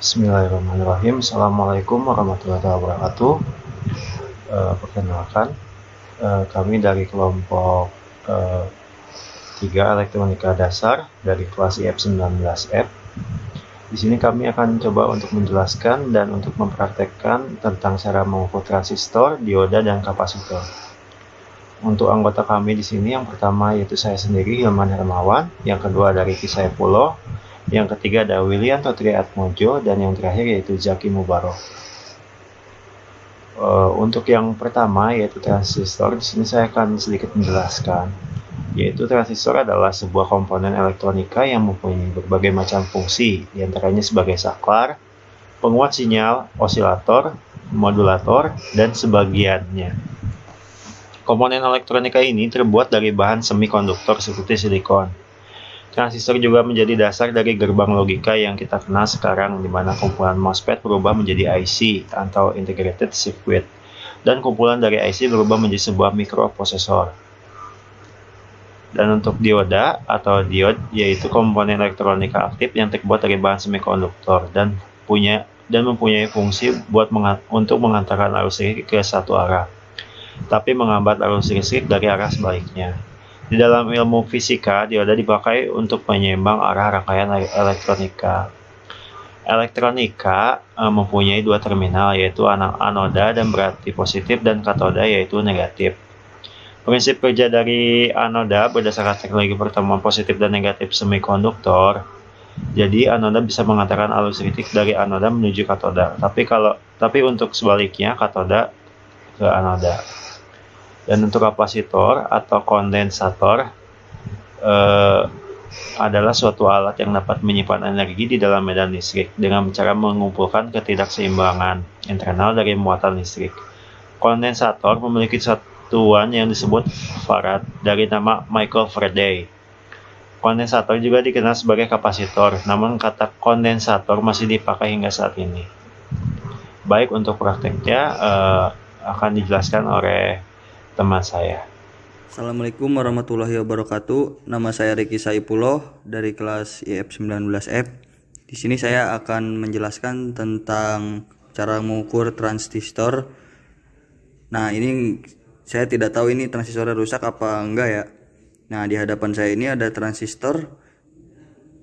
Bismillahirrahmanirrahim. Assalamualaikum warahmatullahi wabarakatuh. Perkenalkan, kami dari kelompok 3 Elektronika Dasar dari kelas IF19F. Di sini kami akan coba untuk menjelaskan dan untuk mempraktekkan tentang cara mengukur transistor, dioda, dan kapasitor. Untuk anggota kami di sini, yang pertama yaitu saya sendiri, Hilman Hermawan, yang kedua dari Ricky Saifullah, yang ketiga ada Willianto Triatmojo, dan yang terakhir yaitu Zaki Mubarok. Untuk yang pertama yaitu transistor, di sini saya akan sedikit menjelaskan. Yaitu transistor adalah sebuah komponen elektronika yang mempunyai berbagai macam fungsi, diantaranya sebagai saklar, penguat sinyal, osilator, modulator, dan sebagiannya. Komponen elektronika ini terbuat dari bahan semikonduktor seperti silikon. Transistor juga menjadi dasar dari gerbang logika yang kita kenal sekarang, di mana kumpulan MOSFET berubah menjadi IC atau Integrated Circuit, dan kumpulan dari IC berubah menjadi sebuah mikroprosesor. Dan untuk dioda atau diode, yaitu komponen elektronika aktif yang terbuat dari bahan semikonduktor dan mempunyai fungsi untuk mengantarkan arus listrik ke satu arah, tapi menghambat arus listrik dari arah sebaliknya. Di dalam ilmu fisika, dioda dipakai untuk penyeimbang arah rangkaian elektronika. Elektronika mempunyai dua terminal, yaitu anoda dan berarti positif, dan katoda yaitu negatif. Prinsip kerja dari anoda berdasarkan teknologi pertemuan positif dan negatif semikonduktor. Jadi anoda bisa mengantarkan arus listrik dari anoda menuju katoda, tapi untuk sebaliknya katoda ke anoda. Dan untuk kapasitor atau kondensator adalah suatu alat yang dapat menyimpan energi di dalam medan listrik dengan cara mengumpulkan ketidakseimbangan internal dari muatan listrik. Kondensator memiliki satuan yang disebut farad dari nama Michael Faraday. Kondensator juga dikenal sebagai kapasitor, namun kata kondensator masih dipakai hingga saat ini. Baik, untuk prakteknya akan dijelaskan oleh teman saya. Assalamualaikum warahmatullahi wabarakatuh. Nama saya Ricky Saifullah dari kelas IF19F. Di sini saya akan menjelaskan tentang cara mengukur transistor. Nah, ini saya tidak tahu ini transistornya rusak apa enggak ya. Nah, di hadapan saya ini ada transistor.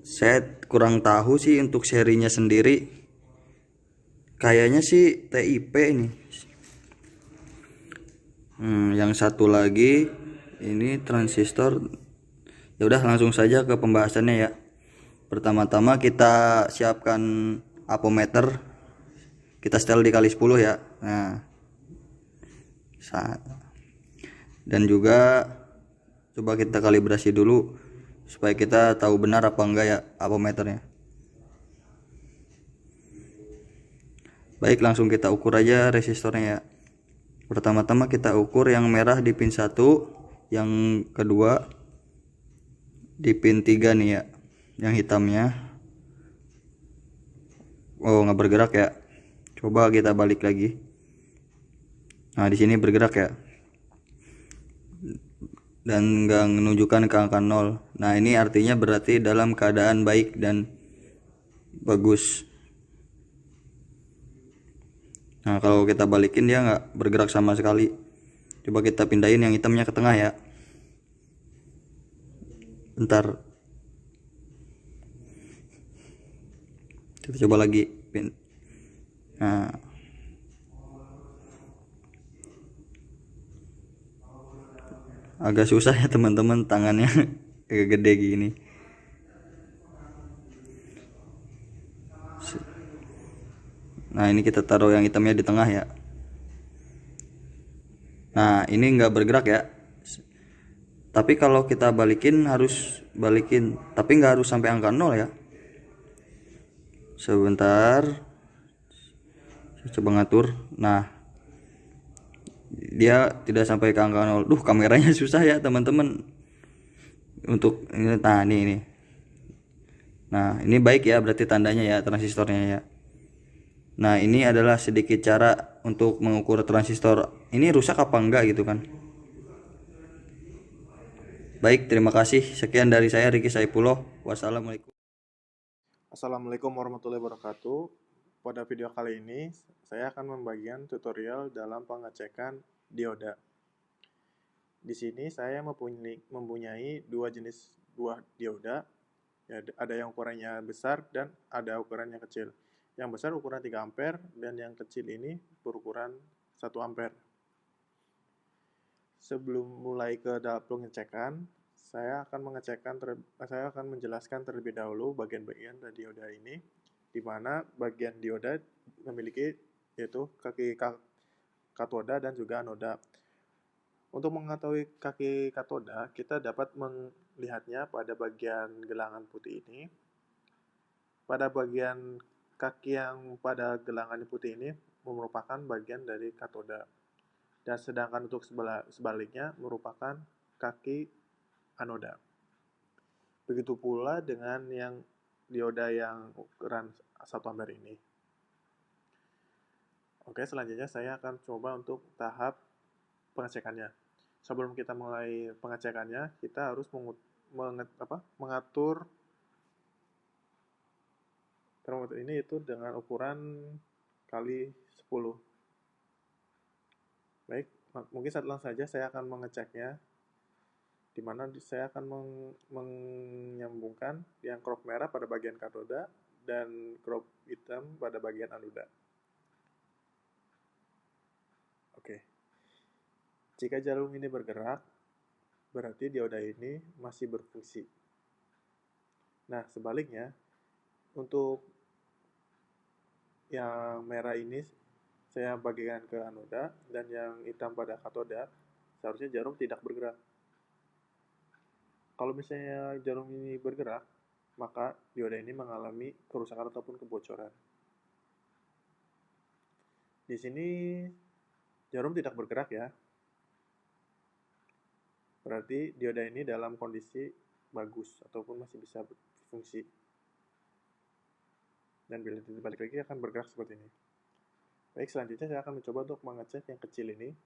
Saya kurang tahu sih untuk serinya sendiri. Kayaknya sih TIP ini. Yang satu lagi ini transistor. Ya udah, langsung saja ke pembahasannya ya. Pertama-tama kita siapkan apometer. Kita setel dikali 10 ya. Nah, dan juga coba kita kalibrasi dulu supaya kita tahu benar apa enggak ya apometernya. Baik, langsung kita ukur aja resistornya ya. Pertama-tama kita ukur yang merah di pin 1, yang kedua di pin 3 nih ya, yang hitamnya. Oh, nggak bergerak ya. Coba kita balik lagi. Nah, di sini bergerak ya, dan nggak menunjukkan ke angka 0. Nah, ini artinya berarti dalam keadaan baik dan bagus. Nah, kalau kita balikin dia nggak bergerak sama sekali. Coba kita pindahin yang hitamnya ke tengah ya. Bentar. Kita coba lagi pin. Nah, agak susah ya teman-teman, tangannya agak gede gini. Nah, ini kita taruh yang hitamnya di tengah ya. Nah, ini nggak bergerak ya. Tapi kalau kita balikin harus balikin, tapi nggak harus sampai angka 0 ya. Sebentar, saya coba ngatur. Nah, dia tidak sampai ke angka 0. Kameranya susah ya teman-teman untuk ini. Nah, ini. Nah, ini baik ya, berarti tandanya ya transistornya ya. Nah, ini adalah sedikit cara untuk mengukur transistor ini rusak apa enggak gitu kan. Baik, terima kasih. Sekian dari saya, Ricky Saifullah. Wassalamualaikum. Assalamualaikum warahmatullahi wabarakatuh. pada video kali ini, saya akan membagikan tutorial dalam pengecekan dioda. Di sini saya mempunyai dua jenis buah dioda, ya, ada yang ukurannya besar dan ada ukuran yang kecil. Yang besar ukuran 3 ampere dan yang kecil ini berukuran 1 ampere. Sebelum mulai ke dalam pengecekan, saya akan menjelaskan terlebih dahulu bagian-bagian dari dioda ini, di mana bagian dioda memiliki yaitu kaki katoda dan juga anoda. Untuk mengetahui kaki katoda, kita dapat melihatnya pada bagian gelangan putih ini. Pada bagian kaki yang pada gelangan putih ini merupakan bagian dari katoda. Dan sedangkan untuk sebaliknya merupakan kaki anoda. Begitu pula dengan yang dioda yang ukuran 1 ampere ini. Oke, selanjutnya saya akan coba untuk tahap pengecekannya. Sebelum kita mulai pengecekannya, kita harus mengatur termometer ini itu dengan ukuran kali 10. Baik, mungkin langsung saja saya akan mengeceknya, di mana saya akan menyambungkan yang crop merah pada bagian katoda dan crop hitam pada bagian anoda. Oke. Jika jarum ini bergerak, berarti dioda ini masih berfungsi. Nah, sebaliknya, untuk yang merah ini saya bagikan ke anoda dan yang hitam pada katoda, seharusnya jarum tidak bergerak. Kalau misalnya jarum ini bergerak, maka dioda ini mengalami kerusakan ataupun kebocoran. Di sini jarum tidak bergerak ya. Berarti dioda ini dalam kondisi bagus ataupun masih bisa berfungsi. Dan bila dibalik lagi akan bergerak seperti ini. Baik, selanjutnya saya akan mencoba untuk mengecek yang kecil ini.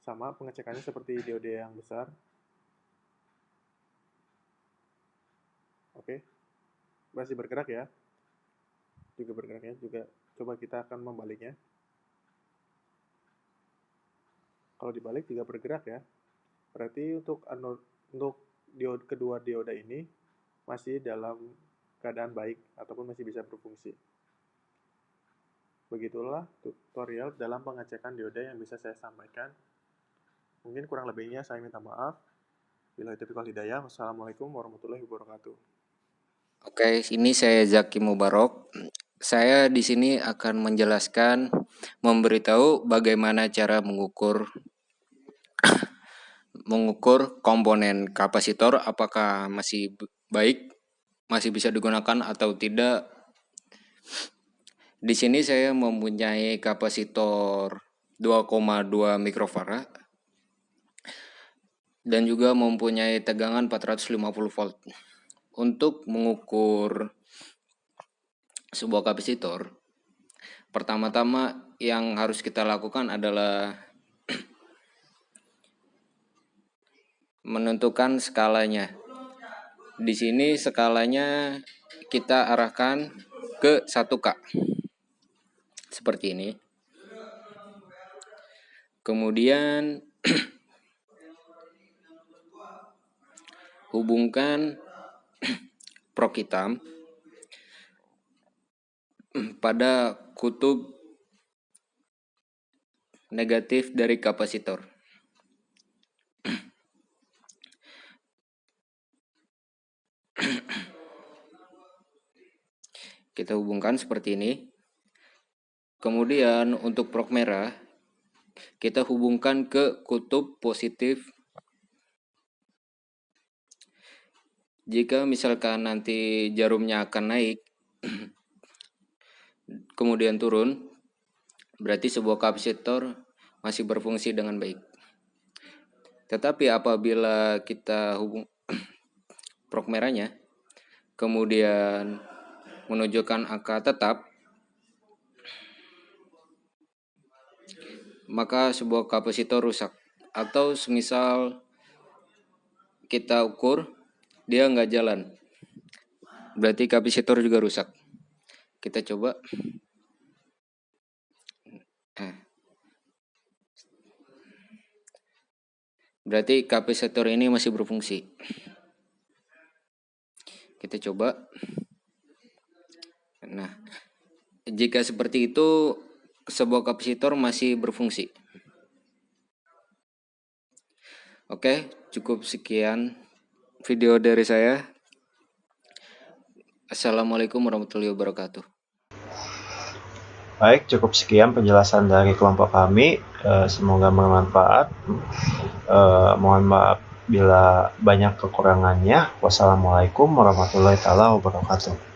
Sama pengecekannya seperti dioda yang besar. Oke, masih bergerak ya. Juga bergeraknya juga. Coba kita akan membaliknya. Kalau dibalik juga bergerak ya. Berarti untuk kedua dioda ini masih dalam keadaan baik ataupun masih bisa berfungsi. Begitulah tutorial dalam pengecekan dioda yang bisa saya sampaikan. Mungkin kurang lebihnya saya minta maaf. Billahi taufiq wal hidayah. Wassalamualaikum warahmatullahi wabarakatuh. Oke, ini saya Zaki Mubarok. Saya di sini akan menjelaskan, memberitahu bagaimana cara mengukur komponen kapasitor, apakah masih baik, masih bisa digunakan atau tidak. Di sini saya mempunyai kapasitor 2,2 mikrofarad dan juga mempunyai tegangan 450 volt. Untuk mengukur sebuah kapasitor, pertama-tama yang harus kita lakukan adalah menentukan skalanya. Di sini skalanya kita arahkan ke 1K. Seperti ini. Kemudian hubungkan probe hitam pada kutub negatif dari kapasitor. Kita hubungkan seperti ini. Kemudian untuk probe merah kita hubungkan ke kutub positif. Jika misalkan nanti jarumnya akan naik kemudian turun, berarti sebuah kapasitor masih berfungsi dengan baik. Tetapi apabila kita hubung probe merahnya kemudian menunjukkan angka tetap, maka sebuah kapasitor rusak. Atau semisal kita ukur dia nggak jalan, berarti kapasitor juga rusak. Kita coba. Berarti kapasitor ini masih berfungsi. Kita coba. Nah, jika seperti itu, sebuah kapasitor masih berfungsi. Oke, cukup sekian video dari saya. Assalamualaikum warahmatullahi wabarakatuh. Baik, cukup sekian penjelasan dari kelompok kami. Semoga bermanfaat. Mohon maaf bila banyak kekurangannya. Wassalamualaikum warahmatullahi wabarakatuh.